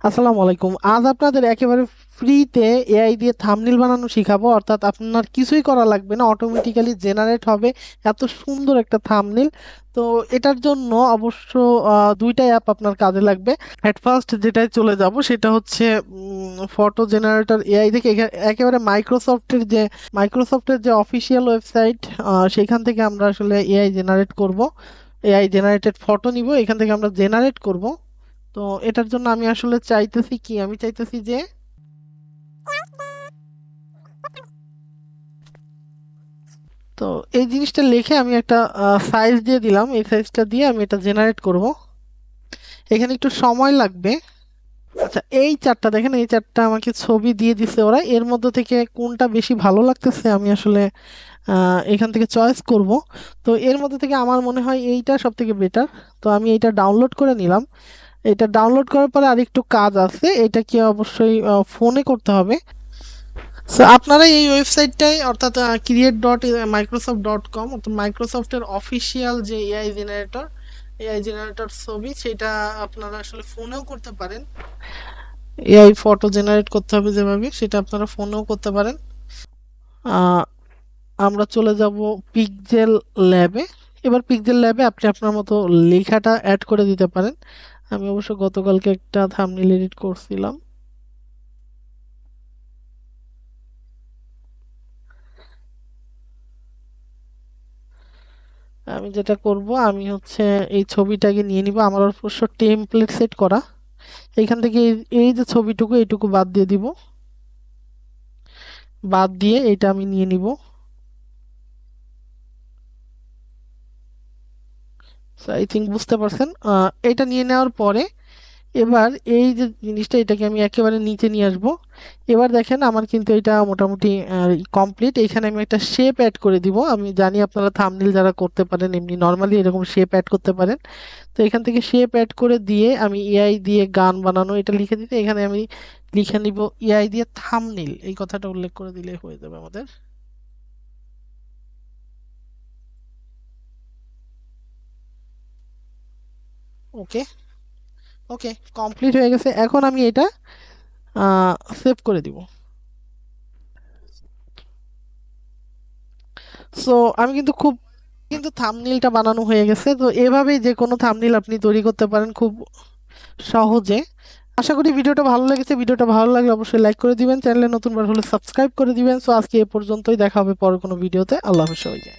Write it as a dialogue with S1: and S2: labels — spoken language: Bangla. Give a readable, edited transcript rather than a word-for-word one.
S1: আসসালামু আলাইকুম। আজ আপনাদের একেবারে ফ্রিতে এআই দিয়ে থাম্বনেল বানানো শিখাবো। অর্থাৎ আপনার কিছুই করা লাগবে না, অটোমেটিক্যালি জেনারেট হবে এত সুন্দর একটা থাম্বনেল। তো এটার জন্য অবশ্য দুইটা অ্যাপ আপনার কাজে লাগবে। অ্যাট ফার্স্ট যেটাই চলে যাব সেটা হচ্ছে ফটো জেনারেটর এআই থেকে একেবারে মাইক্রোসফটের যে অফিসিয়াল ওয়েবসাইট, সেখান থেকে আমরা আসলে এআই জেনারেট করব। এআই জেনারেটেড ফটো নিব, এখান থেকে আমরা জেনারেট করব। তো এটার জন্য আমি আসলে চাইতেছি কি, আমি চাইতেছি যে তো এই জিনিসটা লিখে আমি একটা সাইজ দিয়ে দিলাম। এই সাইজটা দিয়ে আমি এটা জেনারেট করব। এখানে একটু সময় লাগবে। আচ্ছা, এই চারটা দেখেন, এই চারটা আমাকে ছবি দিয়ে দিছে ওরা। এর মধ্যে থেকে কোনটা বেশি ভালো লাগতেছে আমি আসলে এখান থেকে চয়েস করব। তো এর মধ্যে থেকে আমার মনে হয় এইটা সব থেকে বেটার। তো আমি এইটা ডাউনলোড করে নিলাম। এটা ডাউনলোড করার পরে আরেকটু কাজ আছে, এটা কি অবশ্যই ফোনে করতে হবে। সো আপনারা এই ওয়েবসাইটটাই, অর্থাৎ create.microsoft.com, অর্থাৎ মাইক্রোসফটের অফিসিয়াল যে এআই জেনারেটর ছবি, সেটা আপনারা আসলে ফোনেও করতে পারেন। এআই ফটো জেনারেট করতে হবে যেভাবে, সেটা আপনারা ফোনেও করতে পারেন। আহ, আমরা চলে যাব পিক্সেল ল্যাবে। এবার পিক্সেল ল্যাবে আপনি আপনার মতো লেখাটা অ্যাড করে দিতে পারেন। আমি অবশ্য গতকালকে একটা থাম্বনেল এডিট করছিলাম। আমি যেটা করব, আমি হচ্ছে এই ছবিটাকে নিয়ে নিব। আমার অবশ্য টেমপ্লেট সেট করা। এইখান থেকে এই যে ছবিটুকু, এইটুকু বাদ দিয়ে দিব। বাদ দিয়ে এটা আমি নিয়ে নিব। আই থিঙ্ক বুঝতে পারছেন। এটা নিয়ে নেওয়ার পরে এবার এই যে জিনিসটা, এটাকে আমি একেবারে নিচে নিয়ে আসব। এবার দেখেন আমার কিন্তু এটা মোটামুটি কমপ্লিট। এখানে আমি একটা শেপ অ্যাড করে দিব। আমি জানি আপনারা থাম্বনেল যারা করতে পারেন এমনি নর্মালি এরকম শেপ অ্যাড করতে পারেন। তো এখান থেকে শেপ অ্যাড করে দিয়ে আমি এআই দিয়ে গান বানানো এটা লিখে দিতে, এখানে আমি লিখে নিব এআই দিয়ে থাম্বনেল, এই কথাটা উল্লেখ করে দিলে হয়ে যাবে আমাদের। ওকে, ওকে, কমপ্লিট হয়ে গেছে। এখন আমি এটা সেভ করে দিব। সো আমি কিন্তু থাম্বনেলটা বানানো হয়ে গেছে। তো এভাবেই যে কোনো থাম্বনেল আপনি তৈরি করতে পারেন খুব সহজে। আশা করি ভিডিওটা ভালো লেগেছে। ভিডিওটা ভালো লাগলে অবশ্যই লাইক করে দিবেন, চ্যানেলে নতুনবার হলে সাবস্ক্রাইব করে দিবেন। সো আজকে এ পর্যন্তই, দেখা হবে পরের কোনো ভিডিওতে। আল্লাহ হাফেজ সবাইকে।